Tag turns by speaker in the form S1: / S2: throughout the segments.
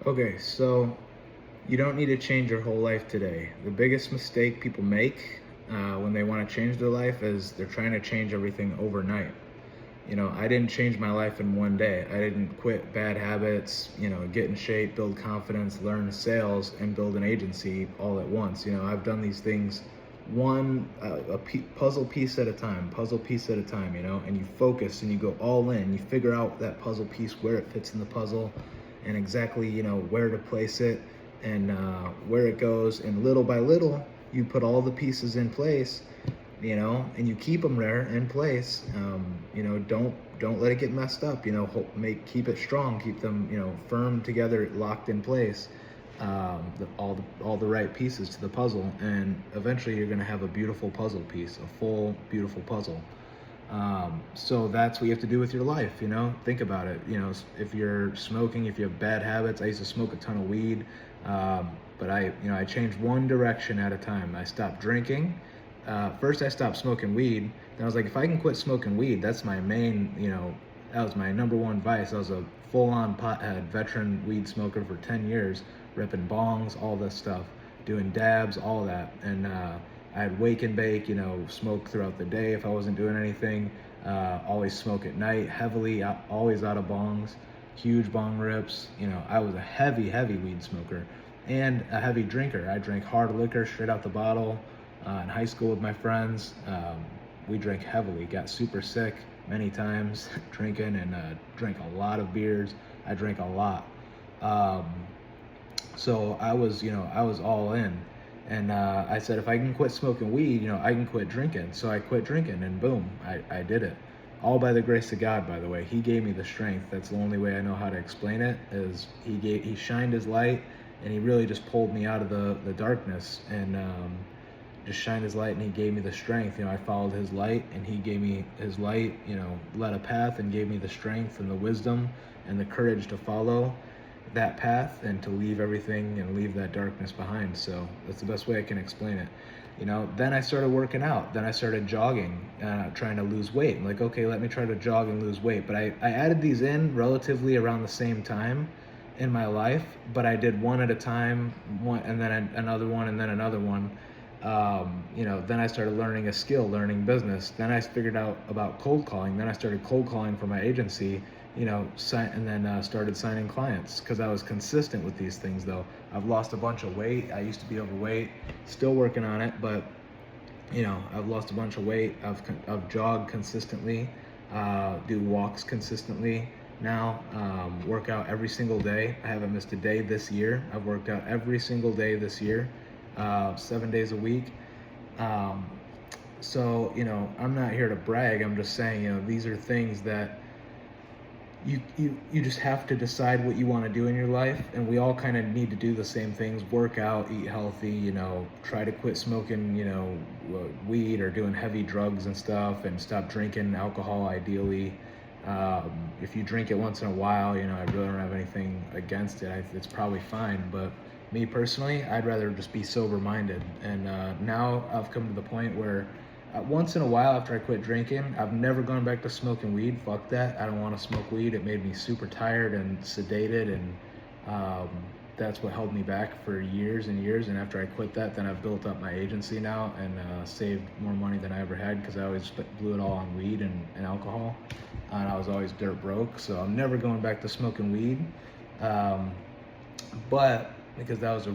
S1: Okay, so you don't need to change your whole life today. The biggest mistake people make when they want to change their life is they're trying to change everything overnight. I didn't change my life in one day. I didn't quit bad habits, get in shape, build confidence, learn sales, and build an agency all at once. I've done these things puzzle piece at a time, and you focus and you go all in. You figure out that puzzle piece, where it fits in the puzzle, and exactly, where to place it and where it goes. And little by little, you put all the pieces in place, and you keep them there in place. Don't let it get messed up. Keep it strong, keep them, firm together, locked in place. All the right pieces to the puzzle, and eventually you're going to have a beautiful puzzle piece, a full, beautiful puzzle. So that's what you have to do with your life. Think about it. If you're smoking, if you have bad habits. I used to smoke a ton of weed, but I changed one direction at a time. I stopped drinking. First I stopped smoking weed. Then I was like, if I can quit smoking weed, that's my main, that was my number one vice. I was a full-on pothead, veteran weed smoker for 10 years, ripping bongs, all this stuff, doing dabs, all that. And I'd wake and bake, smoke throughout the day if I wasn't doing anything. Always smoke at night, heavily, always out of bongs, huge bong rips. I was a heavy, heavy weed smoker and a heavy drinker. I drank hard liquor straight out the bottle. In high school with my friends, we drank heavily, got super sick many times drinking, and drank a lot of beers. I drank a lot. So I was all in. And I said, if I can quit smoking weed, I can quit drinking. So I quit drinking, and boom, I did it. All by the grace of God, by the way. He gave me the strength. That's the only way I know how to explain it, is he shined his light, and he really just pulled me out of the darkness, and just shined his light, and he gave me the strength. I followed his light, and he gave me his light, led a path and gave me the strength and the wisdom and the courage to follow that path and to leave everything and leave that darkness behind. So that's the best way I can explain it. Then I started working out. Then I started jogging, trying to lose weight. I'm like, okay, let me try to jog and lose weight. But I added these in relatively around the same time in my life, but I did one at a time, one, and then another one, and then another one. Then I started learning a skill, learning business. Then I figured out about cold calling. Then I started cold calling for my agency, and then started signing clients, because I was consistent with these things. Though I've lost a bunch of weight. I used to be overweight, still working on it, but I've lost a bunch of weight. I've jogged consistently, do walks consistently now, work out every single day. I haven't missed a day this year. I've worked out every single day this year, 7 days a week. So I'm not here to brag. I'm just saying, these are things that you just have to decide what you want to do in your life, and we all kind of need to do the same things: work out, eat healthy, try to quit smoking, weed, or doing heavy drugs and stuff, and stop drinking alcohol, ideally. If you drink it once in a while, I really don't have anything against it. It's probably fine, but me personally, I'd rather just be sober-minded. And now I've come to the point where once in a while, after I quit drinking, I've never gone back to smoking weed. Fuck that. I don't want to smoke weed. It made me super tired and sedated, and that's what held me back for years and years. And after I quit that, then I've built up my agency now, and saved more money than I ever had, because I always blew it all on weed and alcohol, and I was always dirt broke. So I'm never going back to smoking weed, but because that was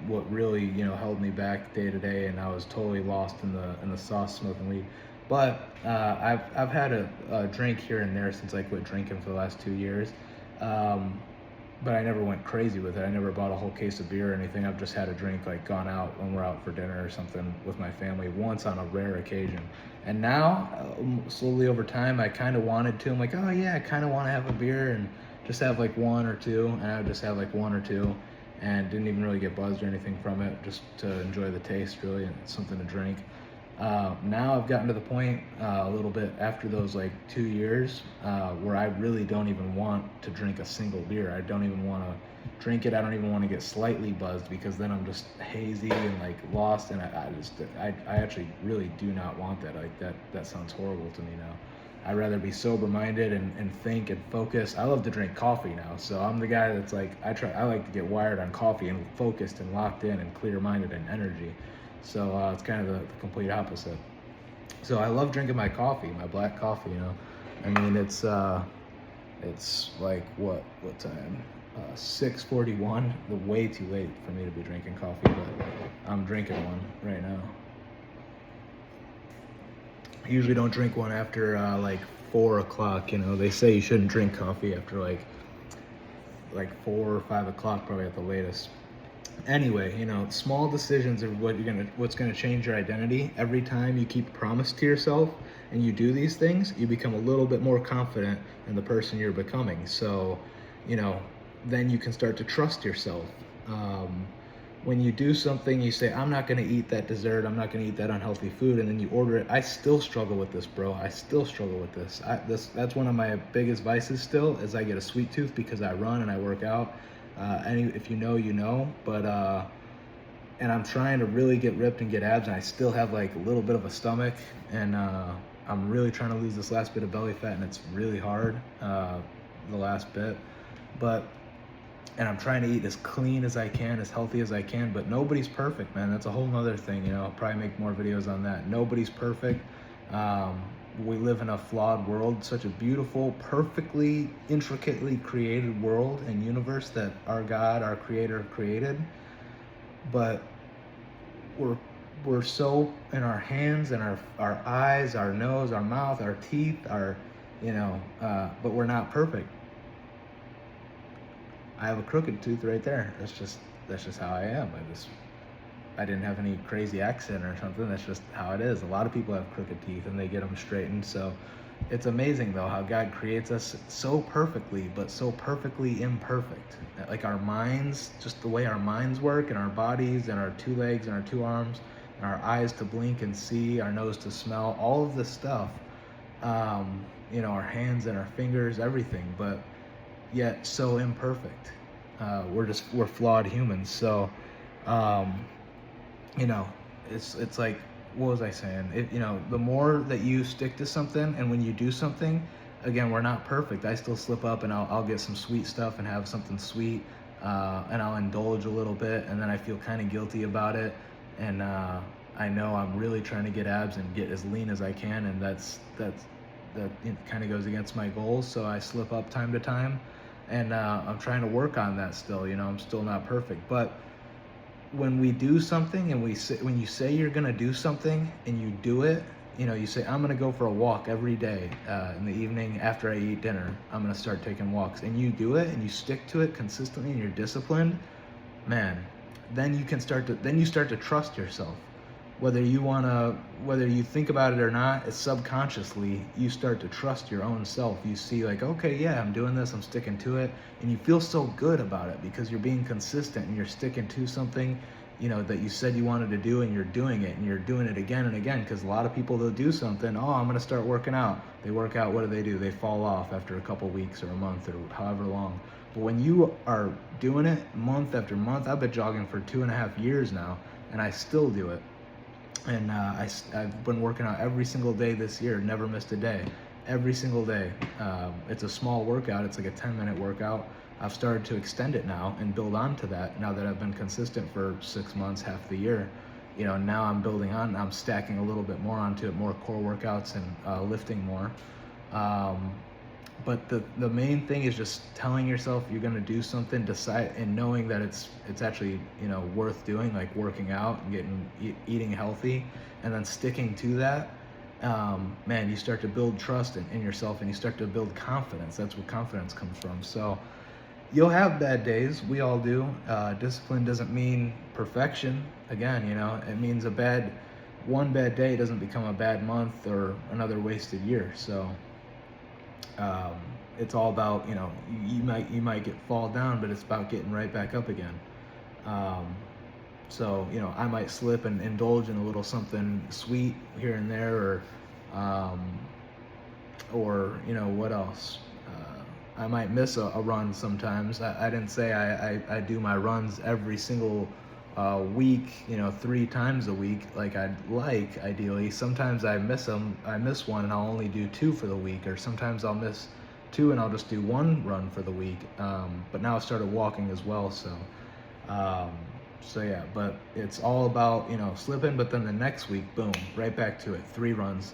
S1: what really held me back day to day, and I was totally lost in the sauce smoking weed. But I've had a drink here and there since I quit drinking for the last 2 years, but I never went crazy with it. I never bought a whole case of beer or anything. I've just had a drink, like gone out when we're out for dinner or something with my family, once on a rare occasion. And now, slowly over time, I kind of wanted to. I'm like, oh yeah, I kind of want to have a beer and just have like one or two, and I would just have like one or two, and didn't even really get buzzed or anything from it, just to enjoy the taste, really, and it's something to drink. Now I've gotten to the point, a little bit after those like 2 years, where I really don't even want to drink a single beer. I don't even want to drink it. I don't even want to get slightly buzzed, because then I'm just hazy and like lost, and I actually really do not want that. Like that sounds horrible to me now. I'd rather be sober-minded and think and focus. I love to drink coffee now, so I'm the guy that's like, I like to get wired on coffee and focused and locked in and clear-minded and energy. So it's kind of the complete opposite. So I love drinking my coffee, my black coffee. I mean, it's like what time? 6:41. Way too late for me to be drinking coffee, but I'm drinking one right now. I usually don't drink one after like 4 o'clock. They say you shouldn't drink coffee after like 4 or 5 o'clock, probably at the latest. Anyway, small decisions are what's gonna change your identity. Every time you keep a promise to yourself and you do these things, you become a little bit more confident in the person you're becoming. So, then you can start to trust yourself. When you do something, you say, I'm not gonna eat that dessert, I'm not gonna eat that unhealthy food, and then you order it. I still struggle with this, bro. I still struggle with this. That's one of my biggest vices still, is I get a sweet tooth because I run and I work out. If you know, you know. But and I'm trying to really get ripped and get abs, and I still have like a little bit of a stomach, and I'm really trying to lose this last bit of belly fat, and it's really hard, the last bit. And I'm trying to eat as clean as I can, as healthy as I can, but nobody's perfect, man. That's a whole nother thing, I'll probably make more videos on that. Nobody's perfect. We live in a flawed world, such a beautiful, perfectly, intricately created world and universe that our God, our Creator, created. But we're so in our hands and our eyes, our nose, our mouth, our teeth, but we're not perfect. I have a crooked tooth right there. That's just how I am. I didn't have any crazy accent or something. That's just how it is. A lot of people have crooked teeth and they get them straightened. So it's amazing though how God creates us so perfectly, but so perfectly imperfect. Like our minds, just the way our minds work, and our bodies, and our 2 legs, and our 2 arms, and our eyes to blink and see, our nose to smell, all of this stuff. Our hands and our fingers, everything. But yet so imperfect. We're flawed humans. So, it's like, what was I saying? The more that you stick to something, and when you do something, again, we're not perfect. I still slip up, and I'll get some sweet stuff and have something sweet, and I'll indulge a little bit, and then I feel kind of guilty about it, and I know I'm really trying to get abs and get as lean as I can, and that kind of goes against my goals. So I slip up time to time. And I'm trying to work on that still. I'm still not perfect. But when we do something, and when you say you're gonna do something and you do it, you say, I'm gonna go for a walk every day in the evening after I eat dinner. I'm gonna start taking walks, and you do it and you stick to it consistently and you're disciplined, man. Then you start to trust yourself. Whether you think about it or not, it's subconsciously, you start to trust your own self. You see like, okay, yeah, I'm doing this, I'm sticking to it. And you feel so good about it because you're being consistent and you're sticking to something, that you said you wanted to do, and you're doing it, and you're doing it again and again. Because a lot of people, they'll do something, I'm going to start working out. They work out, what do? They fall off after a couple weeks or a month or however long. But when you are doing it month after month, I've been jogging for 2.5 years now, and I still do it. And I've been working out every single day this year, never missed a day, every single day. It's a small workout, it's like a 10-minute workout. I've started to extend it now and build on to that now that I've been consistent for 6 months, half the year. Now I'm building on, I'm stacking a little bit more onto it, more core workouts and lifting more. But the main thing is just telling yourself you're gonna do something, decide, and knowing that it's actually worth doing, like working out and eating healthy, and then sticking to that. Man, you start to build trust in yourself, and you start to build confidence. That's where confidence comes from. So you'll have bad days. We all do. Discipline doesn't mean perfection. Again, it means one bad day doesn't become a bad month or another wasted year. So it's all about, you might fall down, but it's about getting right back up again. So I might slip and indulge in a little something sweet here and there, or what else? I might miss a run sometimes. I didn't say I do my runs every single a week, 3 times a week, like I'd like ideally. Sometimes I miss them. I miss one and I'll only do 2 for the week, or sometimes I'll miss 2 and I'll just do 1 run for the week. But now I started walking as well, um, so yeah. But it's all about slipping. But then the next week, boom, right back to it. 3 runs,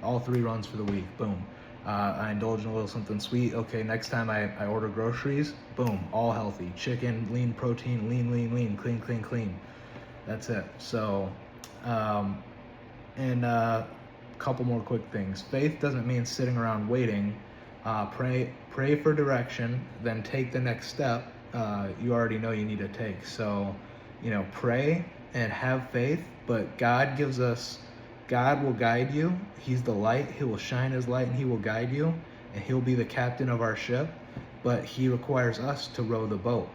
S1: all 3 runs for the week, boom. I indulge in a little something sweet. Okay, next time I order groceries, boom, all healthy. Chicken, lean protein, lean, clean, clean, clean. That's it. So, and couple more quick things. Faith doesn't mean sitting around waiting. Pray for direction, then take the next step. You already know you need to take. So, pray and have faith, but God will guide you. He's the light. He will shine his light and he will guide you, and he'll be the captain of our ship, but he requires us to row the boat.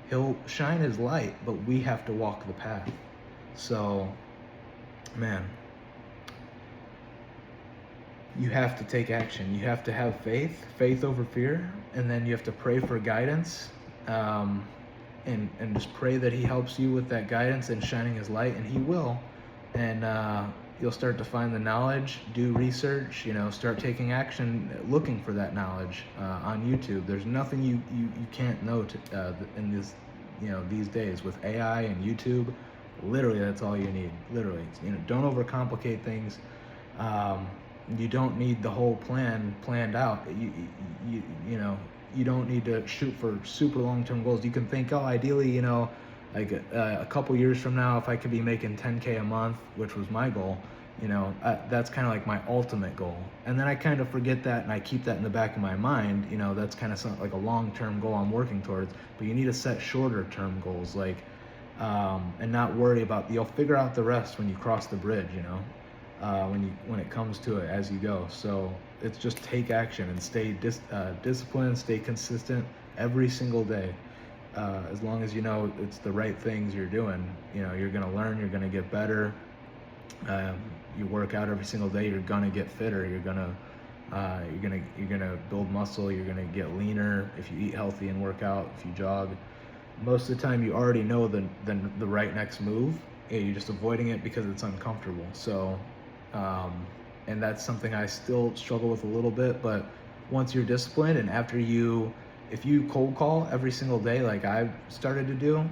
S1: He'll shine his light, but we have to walk the path. So, man, you have to take action. You have to have faith over fear, and then you have to pray for guidance, and just pray that he helps you with that guidance and shining his light, and he will. And you'll start to find the knowledge, do research, start taking action, looking for that knowledge on YouTube. There's nothing you can't know in this, these days with AI and YouTube. Literally, that's all you need. Literally, don't overcomplicate things. You don't need the whole plan planned out. You don't need to shoot for super long-term goals. You can think, oh, ideally, like a couple years from now, if I could be making 10K a month, which was my goal, that's kind of like my ultimate goal. And then I kind of forget that, and I keep that in the back of my mind. That's kind of something like a long-term goal I'm working towards. But you need to set shorter-term goals, like, and not worry about. You'll figure out the rest when you cross the bridge. When it comes to it as you go. So it's just take action and stay disciplined, stay consistent every single day. As long as it's the right things you're doing, you're gonna learn, you're gonna get better. You work out every single day, you're gonna get fitter. You're gonna build muscle. You're gonna get leaner if you eat healthy and work out. If you jog, most of the time you already know the right next move. Yeah, you're just avoiding it because it's uncomfortable. So, and that's something I still struggle with a little bit. But once you're disciplined, and if you cold call every single day, like I've started to do,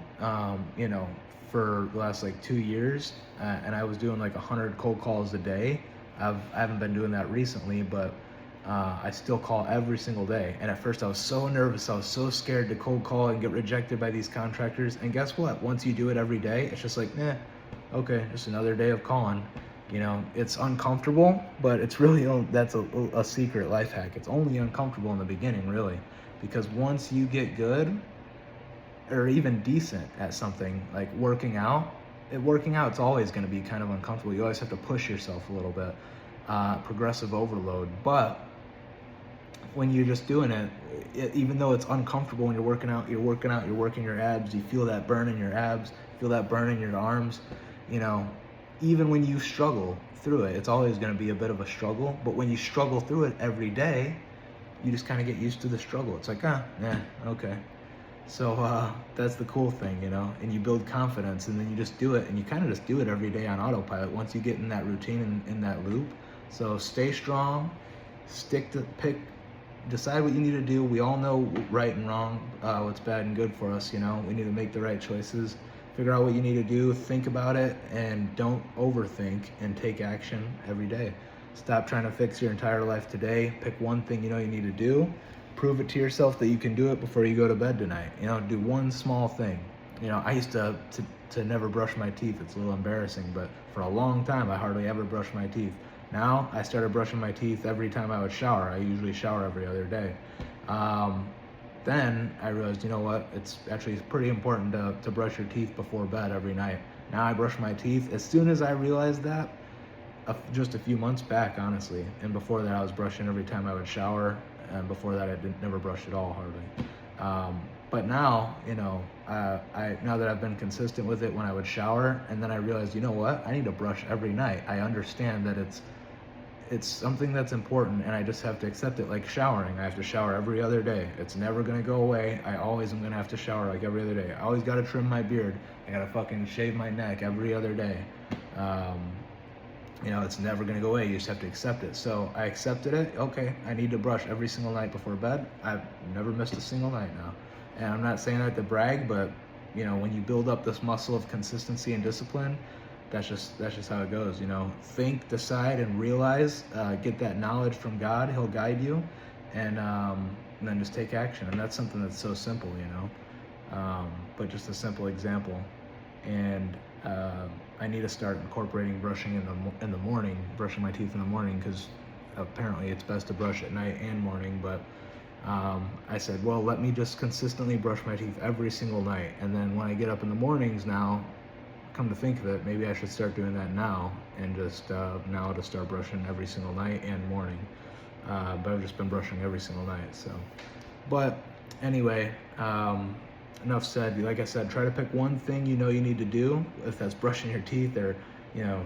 S1: for the last 2 years, and I was doing 100 cold calls a day. I haven't been doing that recently, but I still call every single day. And at first I was so nervous, I was so scared to cold call and get rejected by these contractors. And guess what? Once you do it every day, it's just okay, just another day of calling. It's uncomfortable, but it's really, that's a secret life hack. It's only uncomfortable in the beginning, really, because once you get good or even decent at something like working out, it's always going to be kind of uncomfortable. You always have to push yourself a little bit, progressive overload. But when you're just doing it, even though it's uncomfortable when you're working out, you're working your abs, you feel that burn in your abs, feel that burn in your arms, even when you struggle through it, it's always going to be a bit of a struggle. But when you struggle through it every day, you just kind of get used to the struggle. It's like, okay. So that's the cool thing, and you build confidence, and then you just do it, and you kind of just do it every day on autopilot once you get in that routine and in that loop. So stay strong, decide what you need to do. We all know right and wrong, what's bad and good for us. We need to make the right choices, figure out what you need to do, think about it, and don't overthink, and take action every day. Stop trying to fix your entire life today. Pick one thing you need to do. Prove it to yourself that you can do it before you go to bed tonight. Do one small thing. I used to never brush my teeth. It's a little embarrassing, but for a long time I hardly ever brushed my teeth. Now I started brushing my teeth every time I would shower. I usually shower every other day. Then I realized, it's actually pretty important to brush your teeth before bed every night. Now I brush my teeth. As soon as I realized that, just a few months back, honestly, and before that I was brushing every time I would shower, and before that I never brushed at all, hardly. But now, now that I've been consistent with it when I would shower, and then I realized, I need to brush every night. I understand that it's something that's important, and I just have to accept it. Like showering, I have to shower every other day. It's never gonna go away. I always am gonna have to shower like every other day. I always gotta trim my beard. I gotta fucking shave my neck every other day. You know, it's never gonna go away. You just have to accept it. So I accepted it. Okay, I need to brush every single night before bed. I've never missed a single night now. And I'm not saying that to brag, but you know, when you build up this muscle of consistency and discipline, that's just how it goes. You know, think, decide, and realize. Get that knowledge from God. He'll guide you, and then just take action. And that's something that's so simple, you know. But just a simple example. And I need to start incorporating brushing in the morning, brushing my teeth in the morning, because apparently it's best to brush at night and morning. But I said, well, let me just consistently brush my teeth every single night, and then when I get up in the mornings now, come to think of it, maybe I should start doing that now, and just now to start brushing every single night and morning. But I've just been brushing every single night. So, but anyway, enough said. Like I said, try to pick one thing you know you need to do, if that's brushing your teeth or, you know,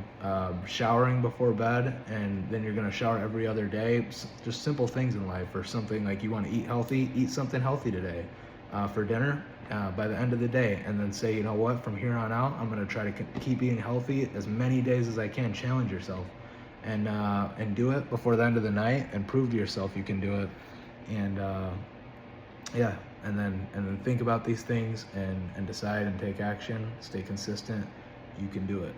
S1: showering before bed, and then you're gonna shower every other day. Just simple things in life, or something like you want to eat healthy, eat something healthy today for dinner by the end of the day, and then say, you know what, from here on out, I'm gonna try to keep eating healthy as many days as I can. Challenge yourself, and do it before the end of the night, and prove to yourself you can do it. And yeah, and then think about these things, and decide and take action. Stay consistent. You can do it.